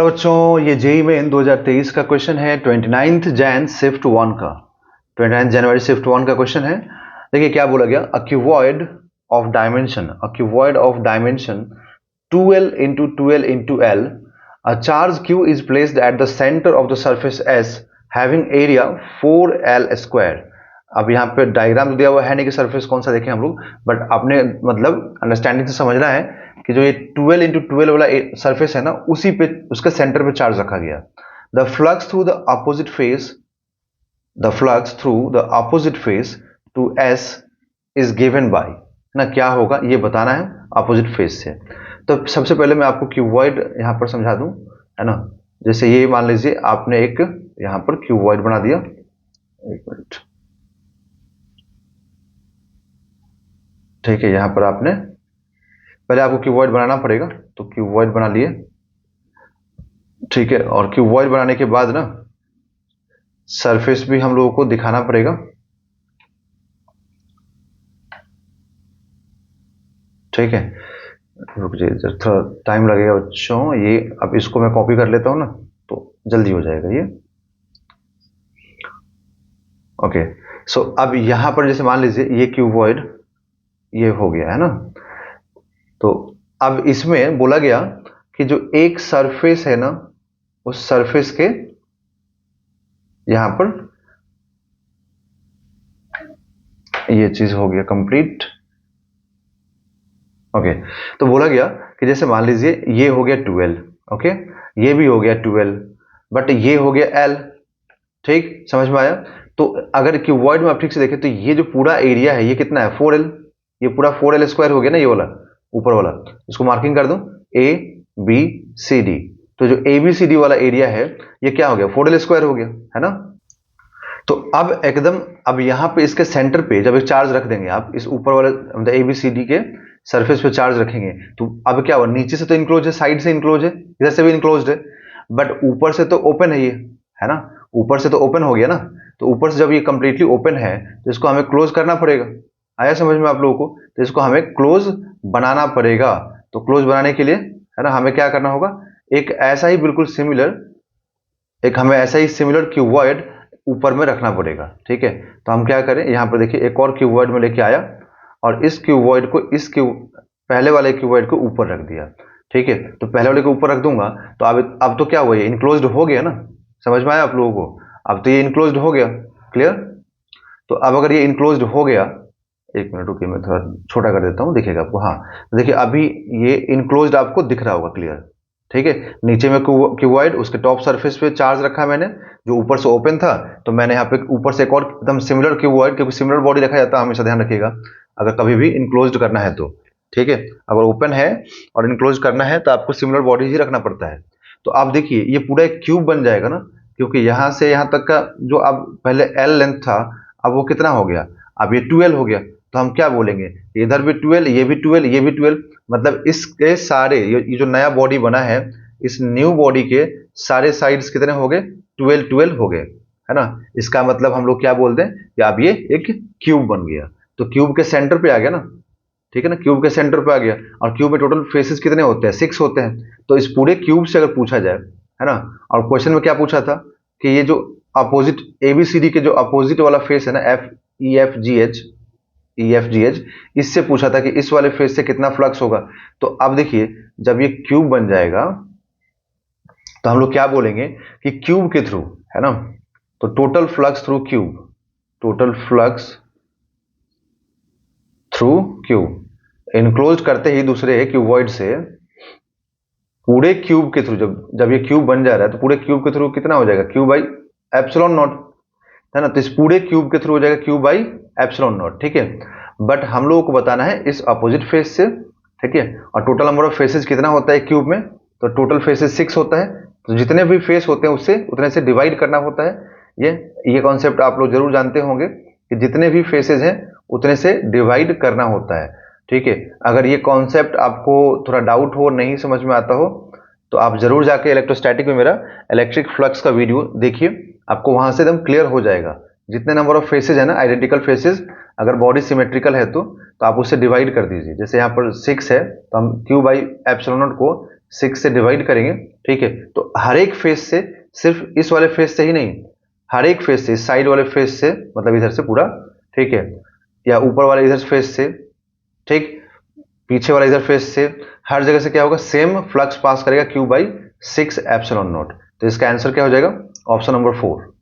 तो बच्चों ये जेई मेन 2023 का क्वेश्चन है 29 जैन शिफ्ट 1 का 29 जनवरी शिफ्ट 1 का क्वेश्चन है। देखिए क्या बोला गया, a cuboid of dimension 2l into 12 into l, a charge q is placed at the center of the surface s having area 4l square। अब यहाँ पे डायग्राम दिया हुआ है नहीं कि सरफेस कौन सा देखें हम लोग, बट आपने मतलब अंडरस्टैंडिंग से समझना है कि जो ये 12 इंटू 12 वाला सरफेस है ना, उसी पे उसके सेंटर पे चार्ज रखा गया। The flux through the opposite face to S is given by ना, क्या होगा ये बताना है अपोजिट फेस से। तो सबसे पहले मैं आपको क्यूबॉइड यहां पर समझा दूं, है ना। जैसे ये मान लीजिए आपने एक यहां पर क्यूबॉइड बना दिया, एक मिनट, ठीक है। यहां पर आपने पहले आपको क्यूबॉइड बनाना पड़ेगा, तो क्यूबॉइड बना लिए, ठीक है। और क्यूबॉइड बनाने के बाद ना सरफेस भी हम लोगों को दिखाना पड़ेगा, ठीक है। रुक जाइए, थोड़ा टाइम लगेगा बच्चों। ये अब इसको मैं कॉपी कर लेता हूं ना, तो जल्दी हो जाएगा ये। ओके, सो अब यहां पर जैसे मान लीजिए ये क्यूबॉइड ये हो गया है ना, तो अब इसमें बोला गया कि जो एक सरफेस है ना, उस सरफेस के यहां पर ये चीज हो गया कंप्लीट। ओके, तो बोला गया कि जैसे मान लीजिए ये हो गया 12, ओके, ये भी हो गया 12, बट ये हो गया L, ठीक, समझ में आया। तो अगर क्यूबॉइड में आप ठीक से देखें तो ये जो पूरा एरिया है ये कितना है, 4L, ये पूरा 4L स्क्वायर हो गया ना, ये वाला ऊपर वाला। इसको मार्किंग कर दूं, A B C D, तो जो ABCD वाला एरिया है ये क्या हो गया, 4L स्क्वायर हो गया, है ना। तो अब एकदम अब यहाँ पे इसके सेंटर पे जब एक चार्ज रख देंगे आप, इस ऊपर वाले मतलब ABCD के सरफेस पे चार्ज रखेंगे, तो अब क्या हुआ, नीचे से तो इनक्लोज है, साइड से इनक्लोज है, इधर से भी इनक्लोज है, बट ऊपर से तो ओपन है ये, है ना। ऊपर से तो ओपन हो गया ना, तो ऊपर से जब ये कंप्लीटली ओपन है तो इसको हमें क्लोज करना पड़ेगा। आया समझ में आप लोगों को, तो इसको हमें क्लोज बनाना पड़ेगा। तो क्लोज बनाने के लिए, है ना, हमें क्या करना होगा, एक ऐसा ही बिल्कुल सिमिलर, एक हमें ऐसा ही सिमिलर क्यूबॉइड ऊपर में रखना पड़ेगा, ठीक है। तो हम क्या करें, यहाँ पर देखिए एक और क्यूबॉइड में लेके आया और इस क्यूबॉइड को पहले वाले क्यूबॉइड को ऊपर रख दिया, ठीक है। तो पहले वाले को ऊपर रख दूंगा तो अब तो क्या हुआ, ये इनक्लोज्ड हो गया ना, समझ में आया आप लोगों को। अब तो ये इनक्लोज्ड हो गया, क्लियर। तो अब अगर ये इनक्लोज्ड हो गया, एक मिनट रुकिए, मैं थोड़ा छोटा कर देता हूँ, दिखेगा आपको। हाँ, देखिए अभी ये इनक्लोज्ड आपको दिख रहा होगा, क्लियर, ठीक है। नीचे में क्यूबॉइड, उसके टॉप सरफेस पे चार्ज रखा मैंने, जो ऊपर से ओपन था, तो मैंने यहाँ पे ऊपर से एक और एकदम सिमिलर क्यूबॉइड, क्योंकि सिमिलर बॉडी रखा जाता है, हमेशा ध्यान रखिएगा अगर कभी भी इनक्लोज्ड करना है तो, ठीक है। अगर ओपन है और इनक्लोज करना है तो आपको सिमिलर बॉडी ही रखना पड़ता है। तो आप देखिए ये पूरा एक क्यूब बन जाएगा ना, क्योंकि यहां से यहां तक का जो अब पहले L लेंथ था, अब वो कितना हो गया, अब ये 12 हो गया। तो हम क्या बोलेंगे, इधर भी 12, ये भी 12, ये भी 12, मतलब इसके सारे ये जो नया बॉडी बना है, इस न्यू बॉडी के सारे साइड्स कितने हो गए, 12 12 हो गए, है ना। इसका मतलब हम लोग क्या बोलते हैं कि अब ये एक क्यूब बन गया। तो क्यूब के सेंटर पे आ गया ना, ठीक है ना, क्यूब के सेंटर पे आ गया। और क्यूब में टोटल फेसेस कितने होते हैं, 6 होते हैं। तो इस पूरे क्यूब से अगर पूछा जाए, है ना, और क्वेश्चन में क्या पूछा था कि ये जो अपोजिट ABCD के जो अपोजिट वाला फेस है ना, EFGH, इससे पूछा था कि इस वाले फेस से कितना फ्लक्स होगा। तो अब देखिए जब ये क्यूब बन जाएगा तो हम लोग क्या बोलेंगे कि क्यूब के थ्रू, है ना, तो total flux through cube, total flux through cube, enclose करते ही दूसरे क्यूबॉइड से पूरे क्यूब के थ्रू, जब जब ये क्यूब बन जा रहा है तो पूरे क्यूब के थ्रू कितना हो जाएगा, क्यूब बाई एप्सिलॉन नॉट, है ना। तो इस पूरे क्यूब के थ्रू हो जाएगा क्यूब बाई एप्सिलॉन नॉट, ठीक है। बट हम लोगों को बताना है इस अपोजिट फेस से, ठीक है। और टोटल नंबर ऑफ फेसेस कितना होता है क्यूब में, तो टोटल फेसेस 6 होता है। तो जितने भी फेस होते हैं उससे उतने से डिवाइड करना होता है। ये कॉन्सेप्ट आप लोग जरूर जानते होंगे कि जितने भी फेसेज हैं उतने से डिवाइड करना होता है, ठीक है। अगर ये कॉन्सेप्ट आपको थोड़ा डाउट हो, नहीं समझ में आता हो, तो आप जरूर जाके इलेक्ट्रोस्टैटिक में मेरा इलेक्ट्रिक फ्लक्स का वीडियो देखिए, आपको वहां से एकदम क्लियर हो जाएगा। जितने नंबर ऑफ फेसेज है ना, आइडेंटिकल फेसेज, अगर बॉडी सिमेट्रिकल है तो आप उससे डिवाइड कर दीजिए। जैसे यहाँ पर 6 है तो हम क्यू बाई एप्सिलॉन नॉट को 6 से डिवाइड करेंगे, ठीक है, तो हर एक फेस से, सिर्फ इस वाले फेस से ही नहीं, हर एक फेस से, साइड वाले फेस से, मतलब इधर से पूरा, ठीक है, या ऊपर वाले इधर फेस से, ठीक, पीछे वाला इधर फेस से, हर जगह से क्या होगा, सेम फ्लक्स पास करेगा Q/6 एप्सिलॉन नॉट। तो इसका आंसर क्या हो जाएगा, ऑप्शन नंबर 4।